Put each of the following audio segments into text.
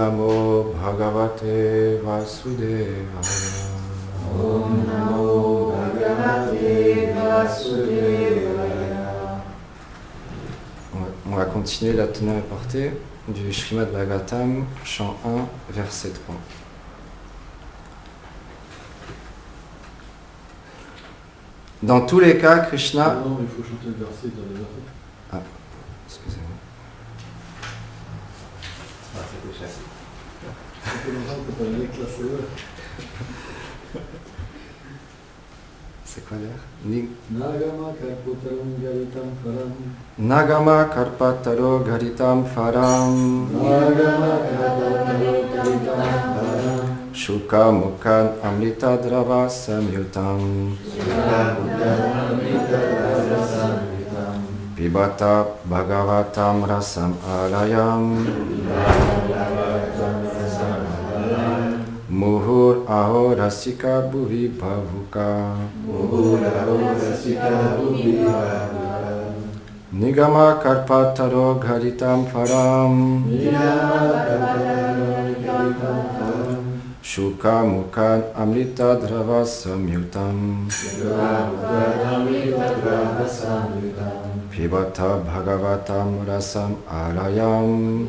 Namo Bhagavate Vasudevaya. Om Namo Bhagavate Vasudevaya. On va continuer la teneur et portée du Srimad Bhagavatam, chant 1, verset 3. Dans tous les cas, Krishna... Non, il faut chanter le verset dans les verset. Ah, excusez-moi. Ah, c'était cher. Ça fait longtemps que tu as les classes. C'est quoi l'air? Nagama Karputaram Garitam Faram. Nagama Karpataro Garitam Faram. Nagama Karputaro Garitam Faram. Shuka Mukhan Amrita Drava Samyutam. Pibata Bhagavatam Rasam Alayam. Muhur Aho Rasika Bhuvi Bhavuka. Nigama Karpataro Garitam Faram. Shuka Mukhan Amrita Drava Samyutam. Pibata Bhagavatam Rasam Alayam.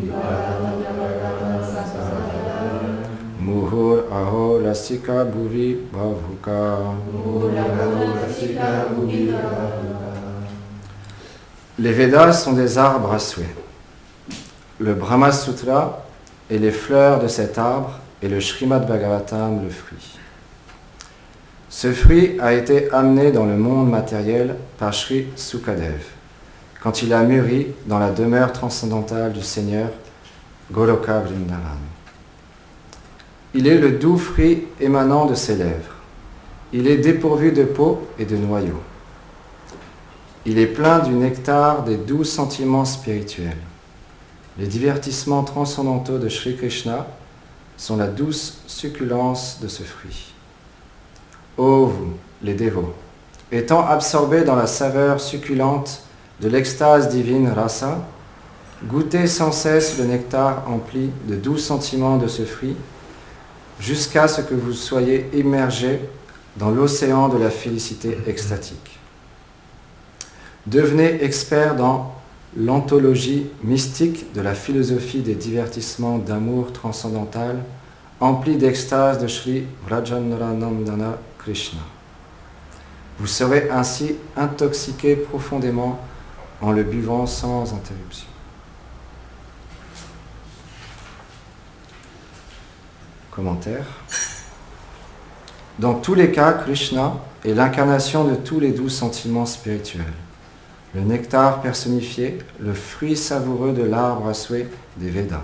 Muhur Aho Rasika Bhuvi Bhavuka. Les Védas sont des arbres à souhait. Le Brahma Sutra est les fleurs de cet arbre et le Srimad Bhagavatam le fruit. Ce fruit a été amené dans le monde matériel par Sri Sukadev, quand il a mûri dans la demeure transcendantale du Seigneur, Goloka Vrindavan. Il est le doux fruit émanant de ses lèvres. Il est dépourvu de peau et de noyaux. Il est plein du nectar des doux sentiments spirituels. Les divertissements transcendantaux de Sri Krishna sont la douce succulence de ce fruit. Ô vous, les dévots, étant absorbés dans la saveur succulente de l'extase divine rasa, goûtez sans cesse le nectar empli de doux sentiments de ce fruit, jusqu'à ce que vous soyez immergés dans l'océan de la félicité extatique. Devenez experts dans l'anthologie mystique de la philosophie des divertissements d'amour transcendantal, emplie d'extase de Sri Vrajannaranandana Krishna. Vous serez ainsi intoxiqués profondément en le buvant sans interruption. Commentaire. Dans tous les cas, Krishna est l'incarnation de tous les doux sentiments spirituels. Le nectar personnifié, le fruit savoureux de l'arbre à souhait des Védas.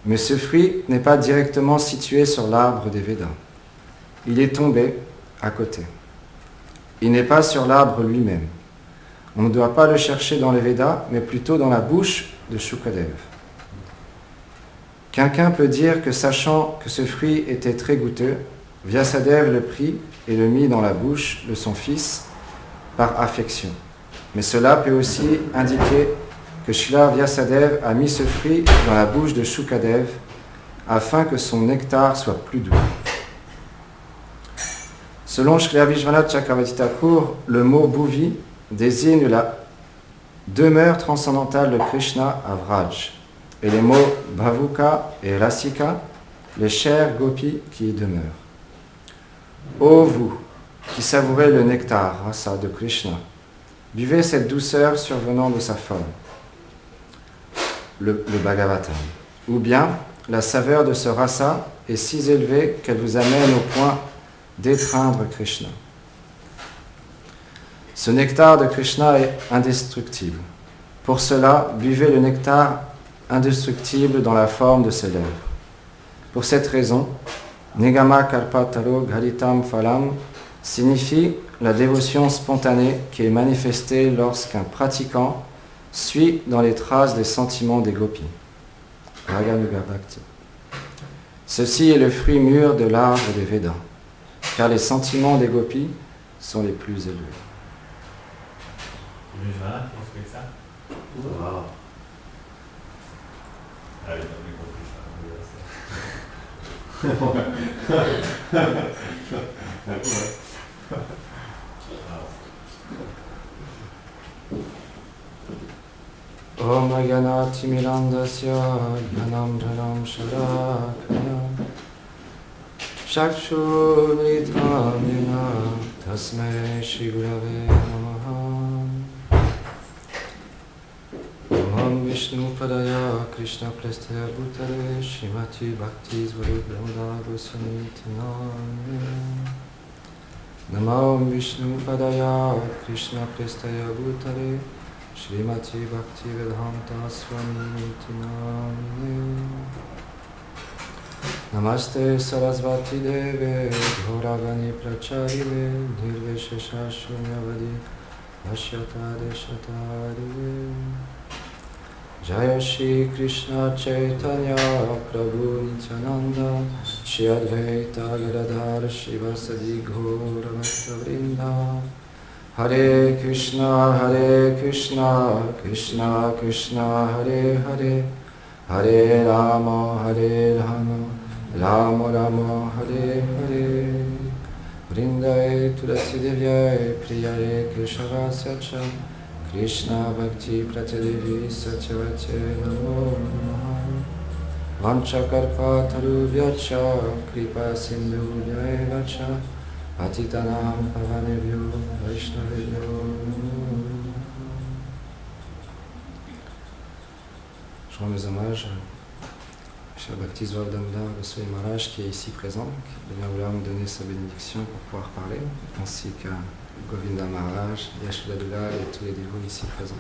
Mais ce fruit n'est pas directement situé sur l'arbre des Védas. Il est tombé à côté. Il n'est pas sur l'arbre lui-même. On ne doit pas le chercher dans les Védas, mais plutôt dans la bouche de Shukadev. Quelqu'un peut dire que, sachant que ce fruit était très goûteux, Vyasadeva le prit et le mit dans la bouche de son fils par affection. Mais cela peut aussi indiquer que Srila Vyasadeva a mis ce fruit dans la bouche de Shukadev afin que son nectar soit plus doux. Selon Srila Vishwanath Chakravarti Thakur, le mot Bhuvi désigne la demeure transcendantale de Krishna à Vraj, et les mots Bhavuka et Rasika, les chers gopis qui y demeurent. Ô vous qui savourez le nectar rasa de Krishna, buvez cette douceur survenant de sa forme, le Bhagavatam. Ou bien, la saveur de ce rasa est si élevée qu'elle vous amène au point d'étreindre Krishna. Ce nectar de Krishna est indestructible. Pour cela, buvez le nectar indestructible dans la forme de ses lèvres. Pour cette raison, Nigama Karpataro Garitam Phalam signifie la dévotion spontanée qui est manifestée lorsqu'un pratiquant suit dans les traces des sentiments des gopis. Raganuga Bhakti. Ceci est le fruit mûr de l'arbre des Védas, car les sentiments des gopis sont les plus élevés. Vishwanath, qui explique ça? Wow. Ah, j'ai pas compris ça. Om Ganati Milandasya Yanam Dhanam Shalakaya Chakshuritam Yena Tasmai Shri Gurave Namaha. Om Vishnu Padaya Krishna Prestaya Bhutale Shrimati Bhakti Svaruddhamda Goswami Tinami. Namo Vishnu Padaya Krishna Prestaya Bhutale Shrimati Bhakti Vedanta Swami Tinami. Namaste Sarasvati Deve Gauravani Pracharine Nirveshesha Shunyavadi Vashyata Deshatari. Jaya Shri Krishna Chaitanya Prabhu Nityananda Shri Advaita Gadadhar Shivasadi Gaura Bhakta Vrinda. Hare Krishna Krishna Krishna Hare Hare Hare Rama Rama Rama Hare Hare. Vrindaye Tulasi Devyaye Priyare Keshavasya Cha Krishna Bhakti Pratadevi Satyavate Namo Namaha. Vanchakarpa Tarubhyacha Kripa Sindhu Vyayevacha Patitanam Pavanebhyo Vaishnavebhyo. Je rends mes hommages à Cher Bhakti Swarup-Damodar Goswami Maharaj qui est ici présent, qui vient vouloir me donner sa bénédiction pour pouvoir parler, ainsi qu'à Govinda Maharaj, Yashoda Dula et tous les dévots ici présents.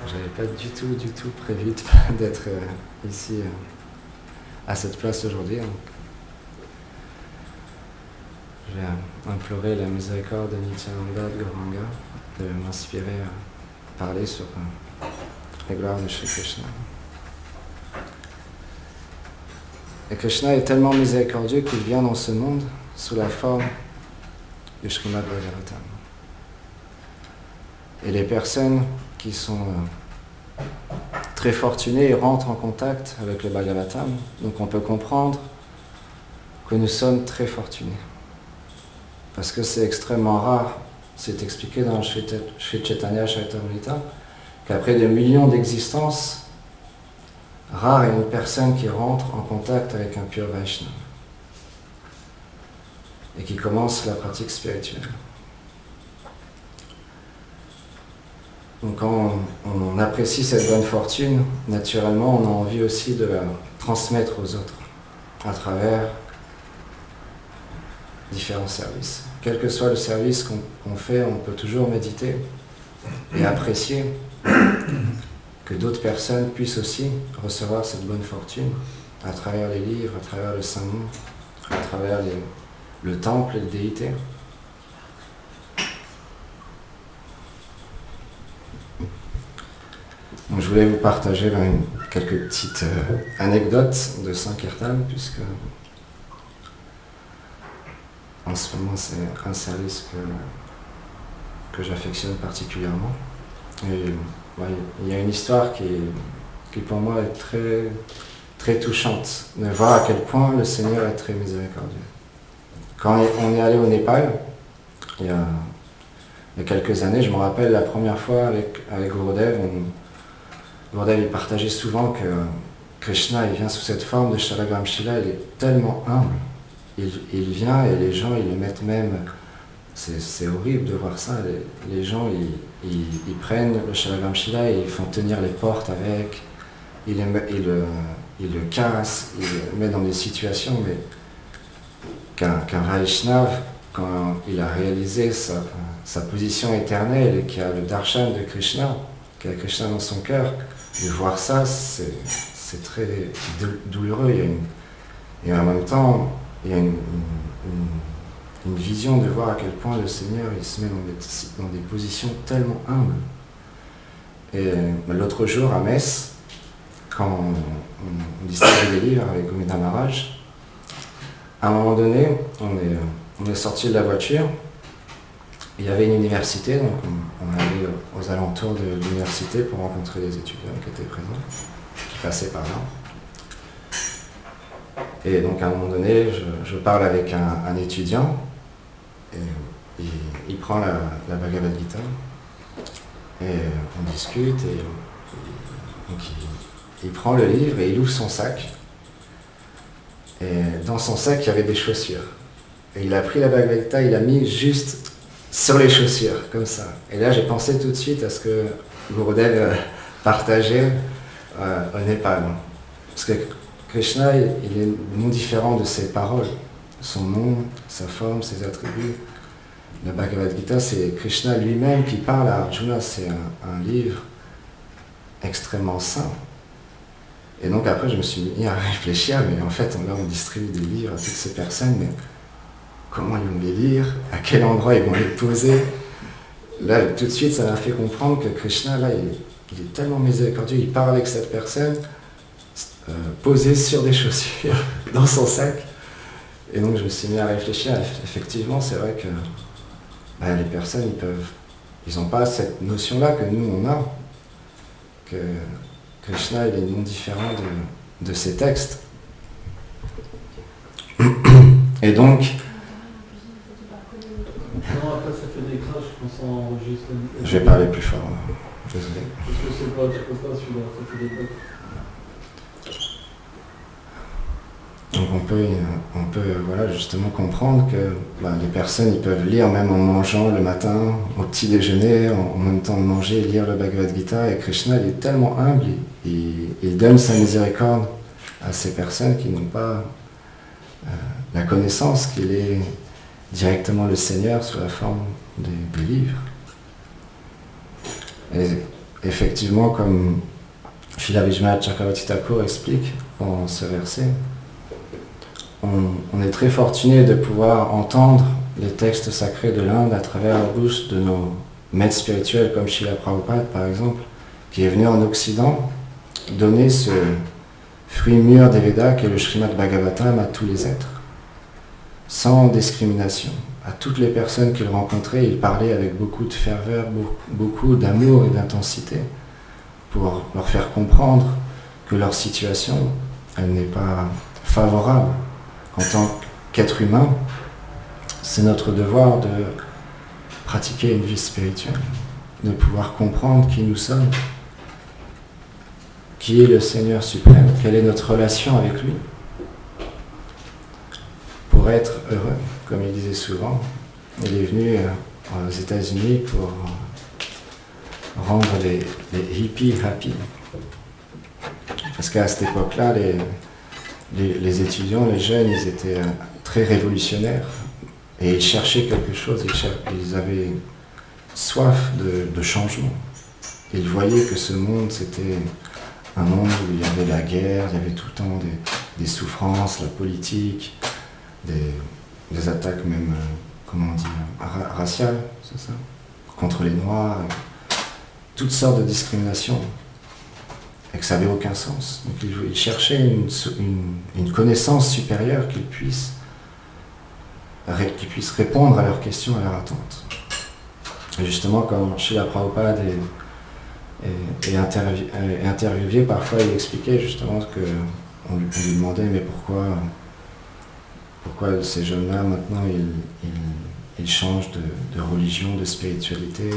J'avais pas du tout prévu d'être ici à cette place aujourd'hui. J'ai imploré la miséricorde de Nityananda de Gauranga de m'inspirer à parler sur les gloires de Shri Krishna. Et Krishna est tellement miséricordieux qu'il vient dans ce monde sous la forme du Srimad Bhagavatam. Et les personnes qui sont très fortunées rentrent en contact avec le Bhagavatam, donc on peut comprendre que nous sommes très fortunés. Parce que c'est extrêmement rare, c'est expliqué dans Sri Chaitanya Charitamrita, qu'après des millions d'existences, rare est une personne qui rentre en contact avec un pur Vaishnava et qui commence la pratique spirituelle. Donc quand on apprécie cette bonne fortune, naturellement on a envie aussi de la transmettre aux autres à travers différents services. Quel que soit le service qu'on fait, on peut toujours méditer et apprécier que d'autres personnes puissent aussi recevoir cette bonne fortune à travers les livres, à travers le Saint-Nom, à travers le temple et les déités. Donc, je voulais vous partager quelques petites anecdotes de Sankirtan, puisque en ce moment c'est un service que j'affectionne particulièrement. Et, ouais, il y a une histoire qui pour moi est très, très touchante, de voir à quel point le Seigneur est très miséricordieux. Quand on est allé au Népal, il y a quelques années, je me rappelle la première fois avec Gurudev, Gurudev il partageait souvent que Krishna il vient sous cette forme de Shalagram Shila, il est tellement humble. Il vient et les gens ils le mettent même, c'est horrible de voir ça, les gens ils prennent le Shalagram Shila et ils font tenir les portes avec, ils le cassent, ils le mettent dans des situations, mais qu'un Vaishnav, quand il a réalisé sa position éternelle et qu'il a le darshan de Krishna, qu'il a Krishna dans son cœur, de voir ça, c'est très douloureux. Et en même temps, il y a une vision de voir à quel point le Seigneur il se met dans des positions tellement humbles. Et l'autre jour à Metz, quand on distribuait des livres avec Govinda Maharaj, à un moment donné, on est sorti de la voiture il y avait une université, donc on allait aux alentours de l'université pour rencontrer les étudiants qui étaient présents, qui passaient par là. Et donc à un moment donné, je parle avec un étudiant, et il prend la Bhagavad Gita, et on discute, et donc il prend le livre et il ouvre son sac, et dans son sac il y avait des chaussures. Et il a pris la Bhagavad Gita, il a mis juste sur les chaussures, comme ça. Et là j'ai pensé tout de suite à ce que Gurudev partageait au Népal. Parce que Krishna, il est non différent de ses paroles, son nom, sa forme, ses attributs. La Bhagavad Gita, c'est Krishna lui-même qui parle à Arjuna, c'est un livre extrêmement saint. Et donc après, je me suis mis à réfléchir, mais en fait, là, on distribue des livres à toutes ces personnes, mais comment ils vont les lire, à quel endroit ils vont les poser. Là, tout de suite, ça m'a fait comprendre que Krishna, là, il est tellement miséricordieux, il parle avec cette personne, posée sur des chaussures, dans son sac. Et donc, je me suis mis à réfléchir. Effectivement, c'est vrai que les personnes, ils n'ont pas cette notion-là que nous, on a, que Krishna, il est non différent de ses textes. Et donc, Non, après ça fait des crash quand ça enregistre. Je vais parler plus fort, désolé. Parce que c'est pas, tu peux pas celui-là, ça fait des crash. Donc on peut voilà, justement comprendre que les personnes ils peuvent lire même en mangeant le matin, au petit déjeuner, en même temps de manger, lire le Bhagavad Gita, et Krishna il est tellement humble, il donne sa miséricorde à ces personnes qui n'ont pas la connaissance qu'il est directement le Seigneur sous la forme des livres. Et effectivement, comme Srila Vishwanath Chakravarti Thakur explique dans ce verset, on est très fortuné de pouvoir entendre les textes sacrés de l'Inde à travers la bouche de nos maîtres spirituels comme Srila Prabhupada par exemple, qui est venu en Occident donner ce fruit mûr des Védas qu'est le Srimad Bhagavatam à tous les êtres, sans discrimination. À toutes les personnes qu'il rencontrait, il parlait avec beaucoup de ferveur, beaucoup d'amour et d'intensité pour leur faire comprendre que leur situation, elle n'est pas favorable. En tant qu'être humain, c'est notre devoir de pratiquer une vie spirituelle, de pouvoir comprendre qui nous sommes, qui est le Seigneur suprême, quelle est notre relation avec lui, pour être heureux. Comme il disait souvent, il est venu aux États-Unis pour rendre les hippies happy. Parce qu'à cette époque-là, les étudiants, les jeunes, ils étaient très révolutionnaires et ils cherchaient quelque chose, ils avaient soif de changement. Ils voyaient que ce monde, c'était un monde où il y avait la guerre, il y avait tout le temps des souffrances, la politique, des attaques même, comment on dit, raciales, c'est ça, contre les Noirs, toutes sortes de discriminations. Et que ça n'avait aucun sens. Donc ils cherchaient une connaissance supérieure qui puisse répondre à leurs questions, à leurs attentes. Et justement, quand Srila Prabhupada est interviewé, parfois il expliquait justement qu'on lui demandait mais pourquoi ces jeunes-là maintenant ils changent de religion, de spiritualité.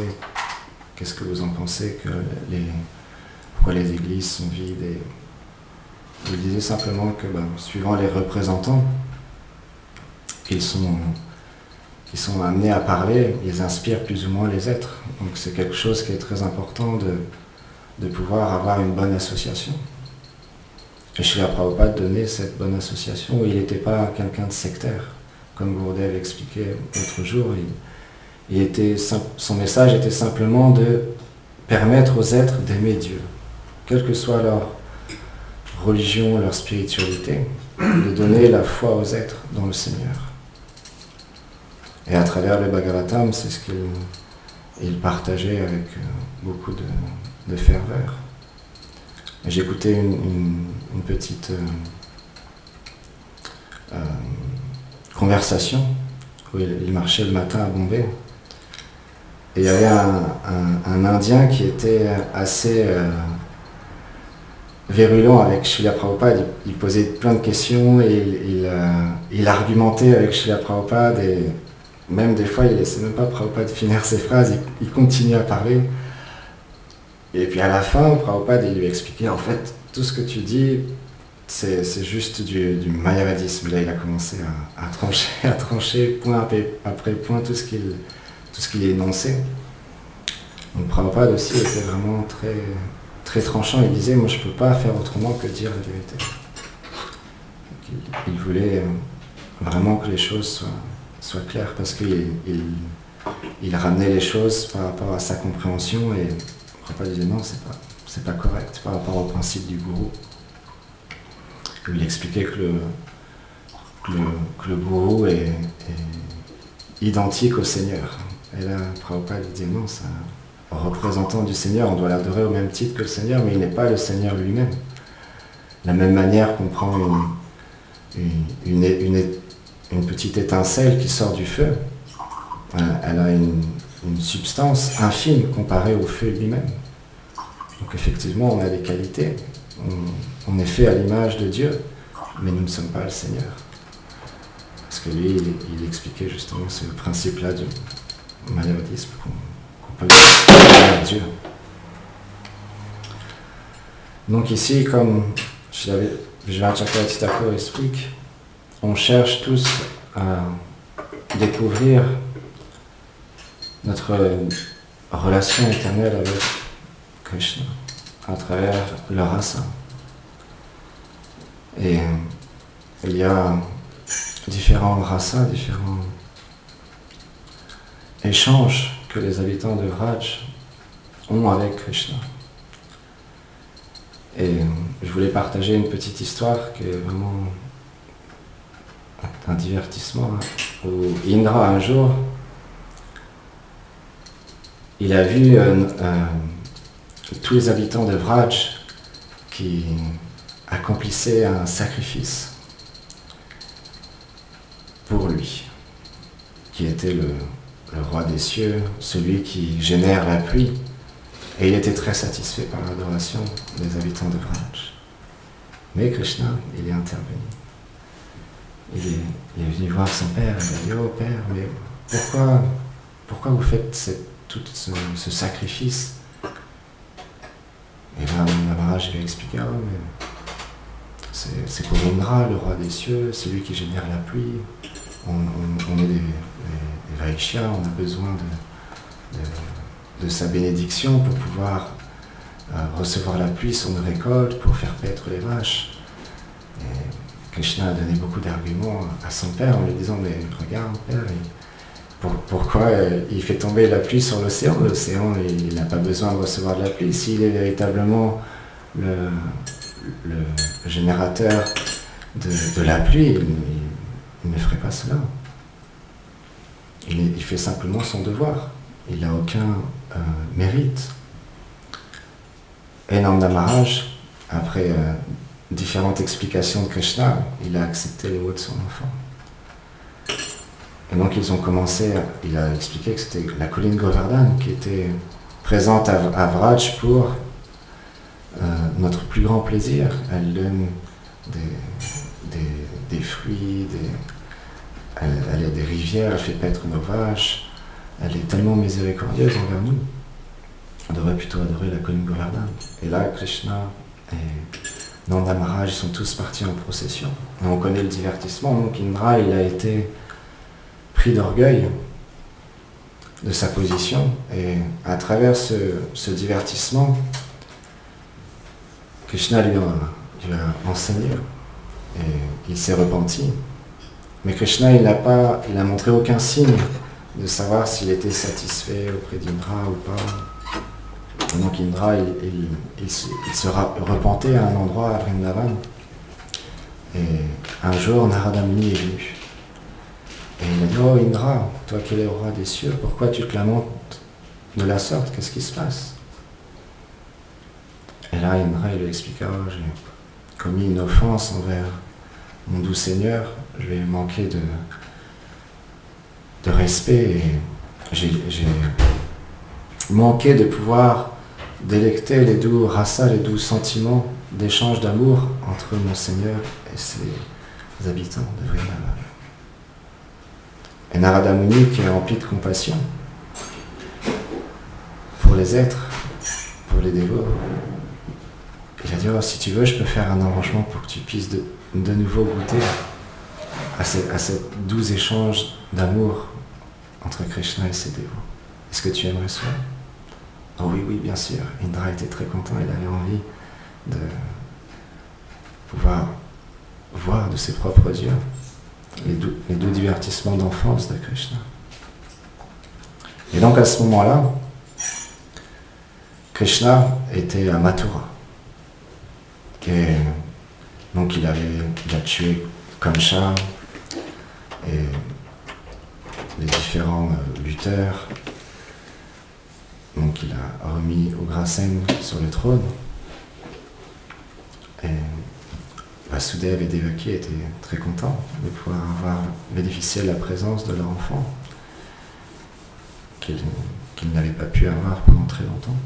Qu'est-ce que vous en pensez que pourquoi les églises sont vides? Et il disait simplement que suivant les représentants qu'ils sont amenés à parler, ils inspirent plus ou moins les êtres. Donc c'est quelque chose qui est très important de pouvoir avoir une bonne association. Et Srila Prabhupada donnait cette bonne association où il n'était pas quelqu'un de sectaire. Comme Gurudev expliquait l'autre jour, son message était simplement de permettre aux êtres d'aimer Dieu. Quelle que soit leur religion, leur spiritualité, de donner la foi aux êtres dans le Seigneur. Et à travers le Bhagavatam, c'est ce qu'il partageait avec beaucoup de ferveur. J'écoutais une petite conversation où il marchait le matin à Bombay Et il y avait un Indien qui était assez virulent avec Srila Prabhupada. Il posait plein de questions et il argumentait avec Srila Prabhupada et même des fois il laissait même pas Prabhupada finir ses phrases, il continuait à parler. Et puis à la fin, Prabhupada il lui expliquait en fait tout ce que tu dis c'est juste du mayavadisme. Là il a commencé à trancher point après point tout ce qu'il énonçait. Donc Prabhupada aussi était vraiment très très tranchant, il disait, moi je ne peux pas faire autrement que dire la vérité. Il voulait vraiment que les choses soient claires parce qu'il ramenait les choses par rapport à sa compréhension et Prabhupada disait non, c'est pas correct par rapport au principe du gourou. Il expliquait que le gourou est identique au Seigneur. Et là, Prabhupada disait non, ça... représentant du Seigneur, on doit l'adorer au même titre que le Seigneur, mais il n'est pas le Seigneur lui-même. De la même manière qu'on prend une petite étincelle qui sort du feu, elle a une substance infime comparée au feu lui-même. Donc effectivement, on a des qualités, on est fait à l'image de Dieu, mais nous ne sommes pas le Seigneur. Parce que lui, il expliquait justement ce principe-là du mayavadisme qu'on peut Dieu. Donc ici, comme Vishwanath Chakravarti Thakur explique, on cherche tous à découvrir notre relation éternelle avec Krishna à travers le rasa. Et il y a différents rasas, différents échanges que les habitants de Vraj ont avec Krishna. Et je voulais partager une petite histoire qui est vraiment un divertissement, où Indra un jour, il a vu tous les habitants de Vraj qui accomplissaient un sacrifice pour lui, qui était le roi des cieux, celui qui génère la pluie. Et il était très satisfait par l'adoration des habitants de Vraj. Mais Krishna, il est intervenu. Il est venu voir son père, il a dit « Oh père, mais pourquoi vous faites tout ce sacrifice ?» Et là, Vraj lui a expliqué « Oh, mais c'est pour Indra, le roi des cieux, c'est lui qui génère la pluie. On est des Vaishyas, on a besoin de sa bénédiction pour pouvoir recevoir la pluie sur nos récoltes, pour faire paître les vaches. » Et Krishna a donné beaucoup d'arguments à son père en lui disant « Mais regarde, père, pourquoi il fait tomber la pluie sur l'océan? L'océan, il n'a pas besoin de recevoir de la pluie. S'il est véritablement le générateur de la pluie, il ne ferait pas cela. Il fait simplement son devoir. Il n'a aucun mérite. » Et Nanda Maharaj, après différentes explications de Krishna, il a accepté les mots de son enfant. Et donc ils ont commencé, il a expliqué que c'était la colline Govardhan qui était présente à Vraj pour notre plus grand plaisir. Elle donne des fruits, elle a des rivières, elle fait paître nos vaches, elle est tellement miséricordieuse envers nous. On devrait plutôt adorer la colline Govardhan. Et là, Krishna et Nanda Maharaj, ils sont tous partis en procession. Et on connaît le divertissement, donc Indra, il a été pris d'orgueil de sa position, et à travers ce divertissement, Krishna lui a enseigné, et il s'est repenti. Mais Krishna, il n'a montré aucun signe de savoir s'il était satisfait auprès d'Indra ou pas. Donc Indra, il se repentait à un endroit à Vrindavan. Et un jour, Narada Muni est venu. Et il a dit « Oh Indra, toi qui es le roi des cieux, pourquoi tu te lamentes de la sorte? Qu'est-ce qui se passe ?» Et là, Indra, il lui expliqua « Oh, j'ai commis une offense envers mon doux Seigneur, je lui ai manqué de respect et manquer de pouvoir délecter les doux rasa, les doux sentiments d'échange d'amour entre mon Seigneur et ses habitants de Vrindavan. Et Narada Muni, qui est rempli de compassion pour les êtres, pour les dévots, il a dit, oh, si tu veux, je peux faire un arrangement pour que tu puisses de nouveau goûter à ce doux échange d'amour entre Krishna et ses dévots. Est-ce que tu aimerais cela? Oh oui, oui, bien sûr. Indra était très content, il avait envie de pouvoir voir de ses propres yeux les doux divertissements d'enfance de Krishna. Et donc à ce moment-là, Krishna était à Mathura. Et donc il a tué Kamsa et les différents lutteurs. Donc il a remis Ugrasen sur le trône. Et Vasudeva et Devaki étaient très contents de pouvoir avoir bénéficié de la présence de leur enfant qu'ils n'avaient pas pu avoir pendant très longtemps.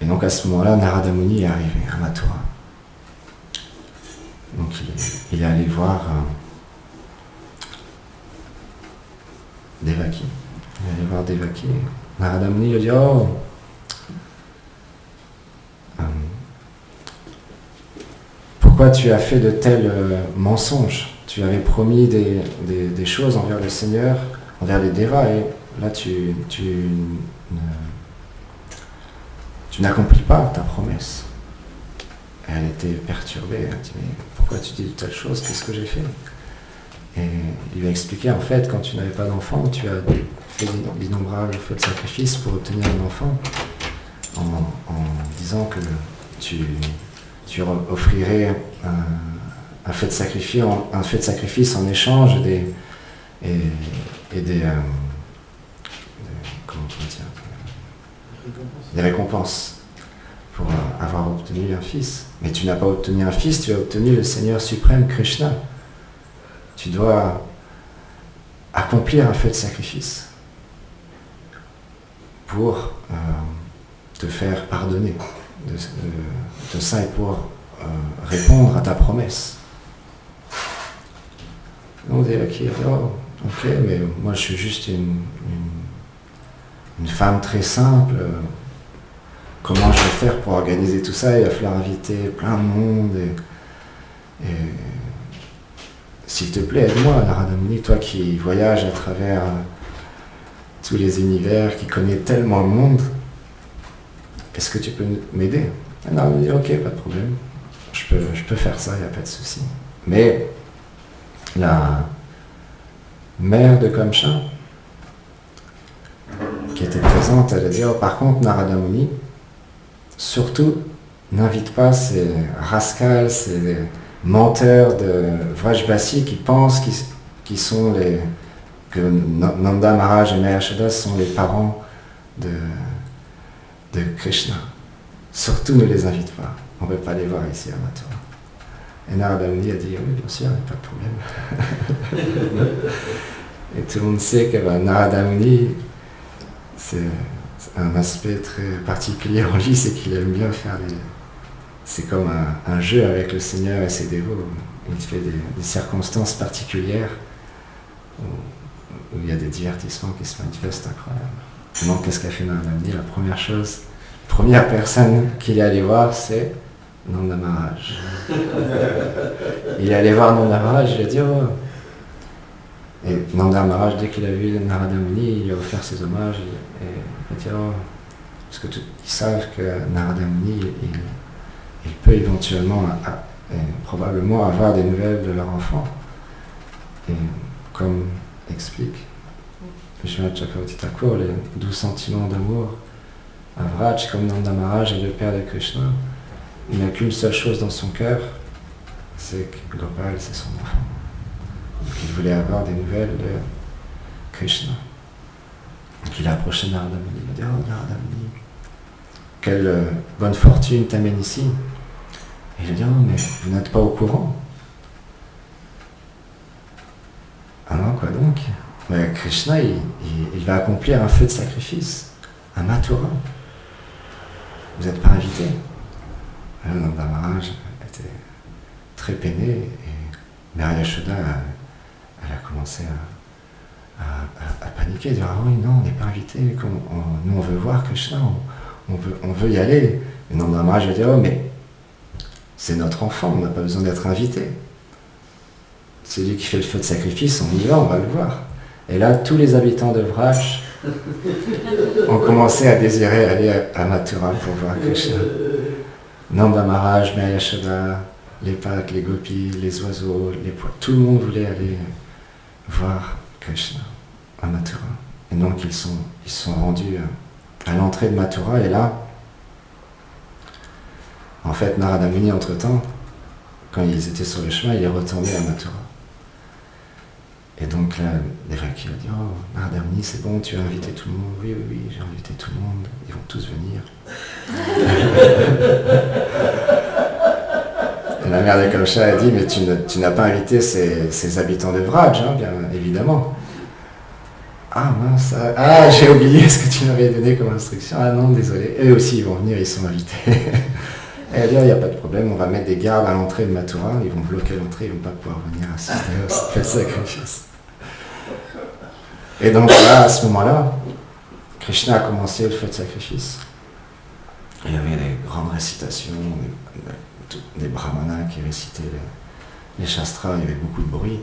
Et donc à ce moment-là, Narada Muni est arrivé à Mathura. Donc il est allé voir Devaki. Il est allé voir Devaki. Narada Muni lui a dit, oh, pourquoi tu as fait de tels mensonges? Tu avais promis des choses envers le Seigneur, envers les Devas, et là tu n'accomplis pas ta promesse. Et elle était perturbée, elle a dit, mais pourquoi tu dis de telles choses? Qu'est-ce que j'ai fait? Et il lui a expliqué, en fait, quand tu n'avais pas d'enfant, tu as fait d'innombrables feux de sacrifice pour obtenir un enfant, en disant que tu offrirais un fait de sacrifice en échange des récompenses pour avoir obtenu un fils. Mais tu n'as pas obtenu un fils, tu as obtenu le Seigneur suprême Krishna. Tu dois accomplir un fait de sacrifice pour te faire pardonner de ça et pour répondre à ta promesse. Donc Devaki a dit, oh, ok, mais moi je suis juste une femme très simple, comment je vais faire pour organiser tout ça? Il va falloir inviter plein de monde, et s'il te plaît, aide-moi, Narada Muni, toi qui voyages à travers tous les univers, qui connais tellement le monde, est-ce que tu peux m'aider? Et Narada me dit, ok, pas de problème, je peux faire ça, il n'y a pas de souci. Mais la mère de Kamsa, qui était présente, elle a dit, oh, par contre, Narada Muni, surtout, n'invite pas ces rascals, ces menteurs de Vrajbasi qui pensent que Nanda Maharaj et Mayashoda sont les parents de Krishna. Surtout ne les invite pas. On ne peut pas les voir ici à Mathura. Et Narada Muni a dit, oui, bien sûr, il n'y a pas de problème. Et tout le monde sait que Narada Muni, c'est un aspect très particulier en lui, c'est qu'il aime bien faire c'est comme un jeu avec le Seigneur et ses dévots. Il fait des circonstances particulières où il y a des divertissements qui se manifestent incroyables. Donc qu'est-ce qu'a fait Narada Muni? La première personne qu'il est allé voir, c'est Nanda Maharaj. Il est allé voir Nanda Maharaj, il a dit, oh. Et Nanda Maharaj, dès qu'il a vu Narada Muni, il lui a offert ses hommages, et il a dit, oh, parce qu'ils savent que Narada Muni, il peut éventuellement, probablement avoir des nouvelles de leur enfant. Et comme explique Vishwanath Chakravarti Thakur, les doux sentiments d'amour à Vraj, comme Nanda Maharaj est le père de Krishna, il n'a qu'une seule chose dans son cœur, c'est que Gopal, c'est son enfant. Donc il voulait avoir des nouvelles de Krishna. Donc il a approché Narada Muni, il a dit, oh Narada Muni, quelle bonne fortune t'amène ici. Et il a dit, oh mais vous n'êtes pas au courant. Ah non, quoi donc? mais Krishna, il va accomplir un feu de sacrifice, un Mathura. Vous n'êtes pas invité. Nanda Maharaj était très peiné et Mary Yashoda, elle a commencé à paniquer, dire ah oui, non, on n'est pas invité, nous on veut voir Krishna, on veut y aller. Et Nanda Maharaj va dire oh, mais c'est notre enfant, on n'a pas besoin d'être invité. Celui qui fait le feu de sacrifice, on y va, on va le voir. Et là, tous les habitants de Vraj ont commencé à désirer aller à Mathura pour voir Krishna. Nanda Maharaj, Mary Yashoda, les pattes, les gopis, les oiseaux, les pois, tout le monde voulait aller voir Krishna à Mathura. Et donc ils sont rendus à l'entrée de Mathura, et là, en fait, Narada Muni, entre-temps, quand ils étaient sur le chemin, il est retourné à Mathura. Et donc là, Devaki a dit « Oh, Narada Muni, c'est bon, tu as invité tout le monde. » Oui, oui, oui, j'ai invité tout le monde. Ils vont tous venir. Et la mère de Kamsa a dit « Mais tu n'as pas invité ces habitants de Vraj, hein, bien évidemment. » Ah mince, j'ai oublié ce que tu m'avais donné comme instruction. Ah non, désolé. Eux aussi, ils vont venir, ils sont invités. Elle a dit, il n'y a pas de problème, on va mettre des gardes à l'entrée de Mathura, ils vont bloquer l'entrée, ils ne vont pas pouvoir venir assister au feu de sacrifice. Et donc là, à ce moment-là, Krishna a commencé le feu de sacrifice. Il y avait des grandes récitations, des brahmanas qui récitaient les shastras, il y avait beaucoup de bruit.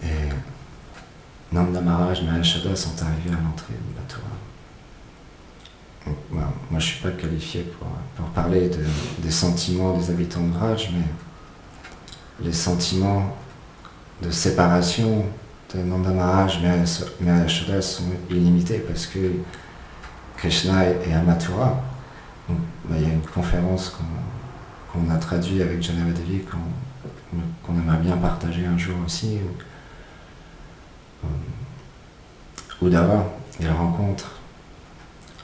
Et Nanda Maharaj et Mary Yashoda sont arrivés à l'entrée de Mathura. Donc, moi je ne suis pas qualifié pour parler des sentiments des habitants de Vraj, mais les sentiments de séparation de Nanda Maharaj et Mary Yashoda sont illimités parce que Krishna est à Mathura. Donc, il y a une conférence qu'on a traduite avec Janavadevi qu'on aimerait bien partager un jour aussi. Uddhava, il rencontre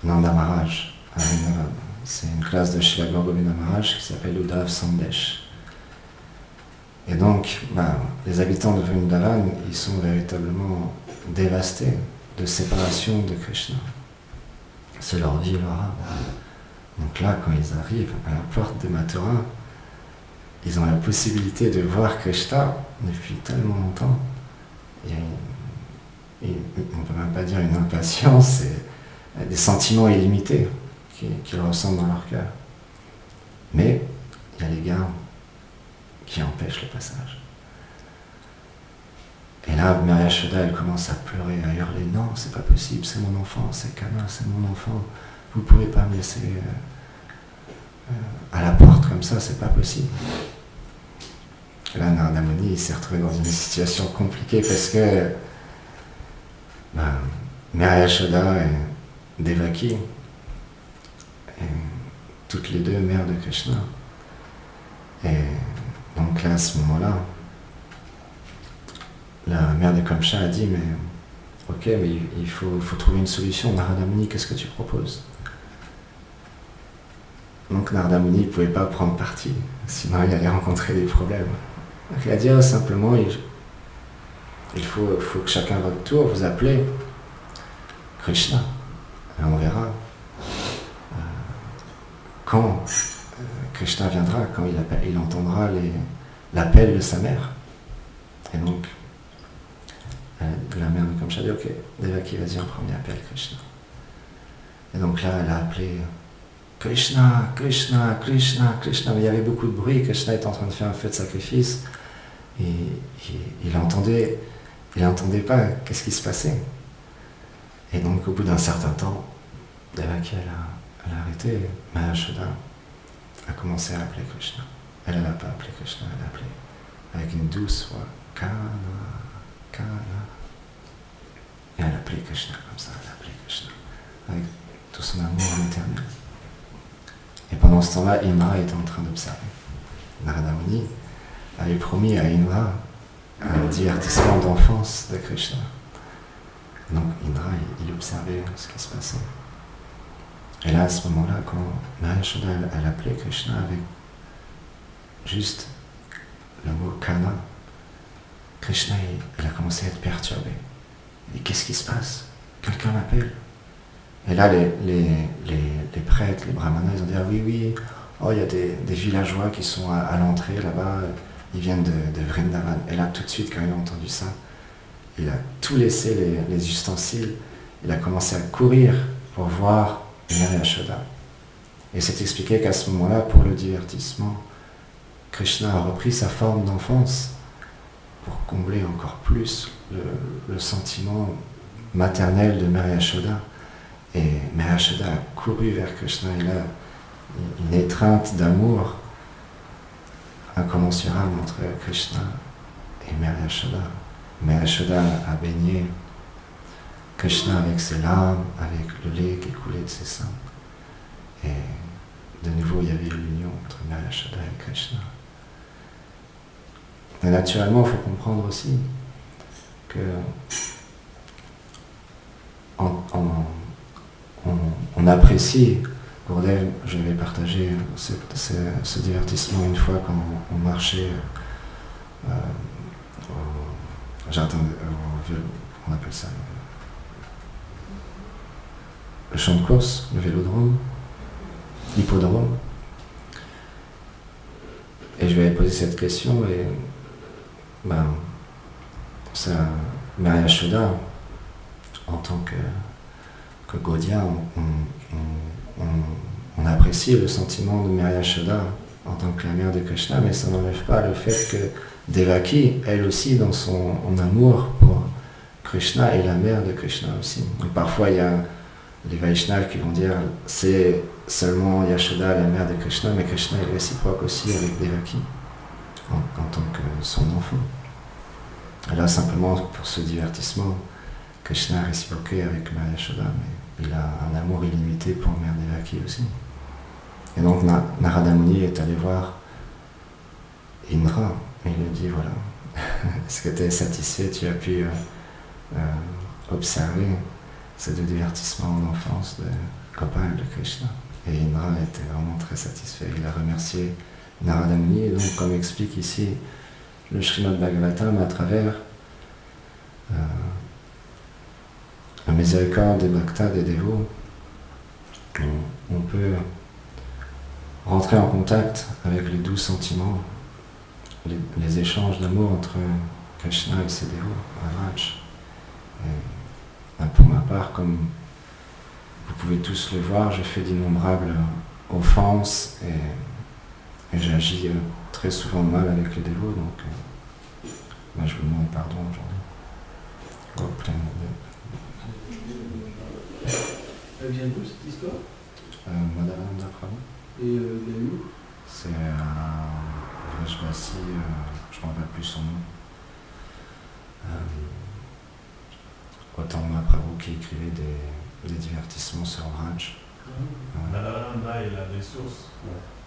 Nanda Maharaj à Vrindavan. C'est une classe de Srila Gaur Govinda Maharaj qui s'appelle Uddhav Sandesh. Et donc, les habitants de Vrindavan, ils sont véritablement dévastés de séparation de Krishna. C'est leur vie, leur âme. Donc là, quand ils arrivent à la porte de Mathura, ils ont la possibilité de voir Krishna depuis tellement longtemps. Il y a on ne peut même pas dire une impatience, et des sentiments illimités qu'ils ressentent dans leur cœur. Mais il y a les gardes qui empêchent le passage. Et là, Mary Yashoda, elle commence à pleurer, à hurler « Non, c'est pas possible, c'est mon enfant, c'est Kana, c'est mon enfant, vous pouvez pas me laisser à la porte comme ça, c'est pas possible. » Et là, Narada Muni, il s'est retrouvé dans une situation compliquée parce que Mary Yashoda et Devaki, et toutes les deux mères de Krishna. Et donc là, à ce moment-là, la mère de Kamsa a dit, mais ok, mais il faut trouver une solution. Narada Muni, qu'est-ce que tu proposes? Donc Narada Muni ne pouvait pas prendre parti, sinon il allait rencontrer des problèmes. Donc il a dit simplement, il faut que chacun à votre tour vous appelez Krishna. Et on verra quand Krishna viendra, quand il entendra l'appel de sa mère. Et donc, la mère de Kamsa dit, ok, Devaki, vas-y en premier, appelle Krishna. Et donc là, elle a appelé Krishna, Krishna, Krishna, Krishna. Mais il y avait beaucoup de bruit, Krishna était en train de faire un feu de sacrifice. Et il entendait pas qu'est-ce qui se passait. Et donc au bout d'un certain temps, Devaki elle a arrêté, Mary Yashoda a commencé à appeler Krishna. Elle n'a pas appelé Krishna, elle a appelé avec une douce voix, Kana, Kana. Et elle a appelé Krishna comme ça, elle a appelé Krishna, avec tout son amour éternel. Et pendant ce temps-là, Indra était en train d'observer. Narada Muni avait promis à Indra un divertissement d'enfance de Krishna. Donc Indra, il observait ce qui se passait. Et là, à ce moment-là, quand Mary Yashoda, elle appelait Krishna avec juste le mot Kana, Krishna, il a commencé à être perturbé. Et qu'est-ce qui se passe? Quelqu'un m'appelle. Et là, les prêtres, les brahmanas, ils ont dit, ah oui, oh, il y a des villageois qui sont à l'entrée là-bas, ils viennent de Vrindavan. Et là, tout de suite, quand il a entendu ça, il a tout laissé, les ustensiles, il a commencé à courir pour voir Mère Yashoda. Et c'est expliqué qu'à ce moment-là, pour le divertissement, Krishna a repris sa forme d'enfance pour combler encore plus le sentiment maternel de Mère Yashoda. Et Mère Yashoda a couru vers Krishna, et là, une étreinte d'amour incommensurable entre Krishna et Mère Yashoda. Mère Yashoda a baigné Krishna avec ses larmes, avec le lait qui coulait de ses seins. Et de nouveau, il y avait l'union entre Mère Yashoda et Krishna. Et naturellement, il faut comprendre aussi que on apprécie, Gurudev, je vais partager ce divertissement une fois quand on marchait au jardin, on appelle ça le champ de course, le vélodrome, l'hippodrome. Et je lui avais posé cette question et Mère Yashoda, en tant que Gaudiya, on apprécie le sentiment de Mère Yashoda en tant que la mère de Krishna, mais ça n'enlève pas le fait que Devaki, elle aussi, dans son amour pour Krishna, est la mère de Krishna aussi. Donc parfois, il y a les Vaishnavas qui vont dire c'est seulement Yashoda, la mère de Krishna, mais Krishna est réciproque aussi avec Devaki, en tant que son enfant. Et là, simplement pour ce divertissement, Krishna a réciproqué avec Mère Yashoda, mais il a un amour illimité pour Mère Devaki aussi. Et donc Narada Muni est allé voir Indra, et il lui dit, voilà, est-ce que tu es satisfait, tu as pu observer ces deux divertissements en enfance de Gopal, de Krishna. Et Indra était vraiment très satisfait, il a remercié Narada Muni, et donc comme explique ici le Srimad Bhagavatam à travers la miséricorde des bhaktas, des dévots, on peut rentrer en contact avec les doux sentiments, les échanges d'amour entre Krishna et ses dévots, Vraj. Pour ma part, comme vous pouvez tous le voir, je fais d'innombrables offenses et j'agis très souvent mal avec les dévots, donc je vous demande pardon aujourd'hui. Elle vient d'où cette histoire? Madhavendra Prabhu. Et il y a où? C'est Vrajvasi, je ne me rappelle plus son nom. Autant Prabhu qui écrivait des divertissements sur Vraj. Madhavendra, il a des sources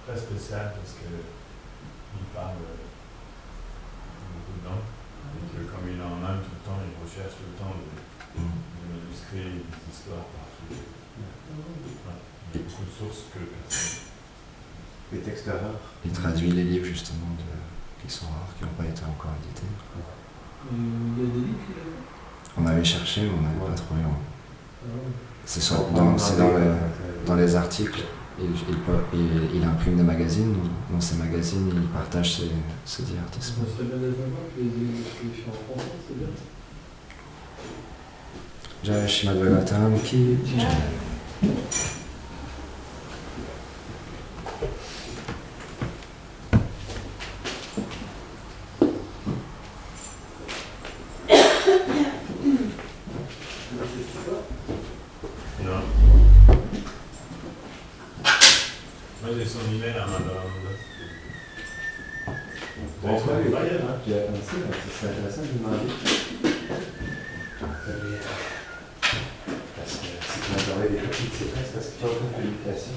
très spéciales parce qu'il parle beaucoup de langues. Et que comme il est en Inde tout le temps, il recherche tout le temps des manuscrits, des histoires partout. Il y a beaucoup de sources que personne. Des textes rares. Il traduit les livres justement qui sont rares, qui n'ont pas été encore édités. Il y a des livres qu'il a? On avait cherché, mais on n'avait pas trouvé. C'est dans les articles. Il imprime des magazines. Dans ces magazines, il partage ses divertissements. Ça serait bien d'être là que les filles en français, c'est bien. Jai Srimad Bhagavatam ki Jai. Non. Moi j'ai son email à Madhavendra. Bon, j'ai pensé, c'est intéressant de demander. Parce que si tu m'as parlé des petites séquences, parce qu'il y a aucune publication.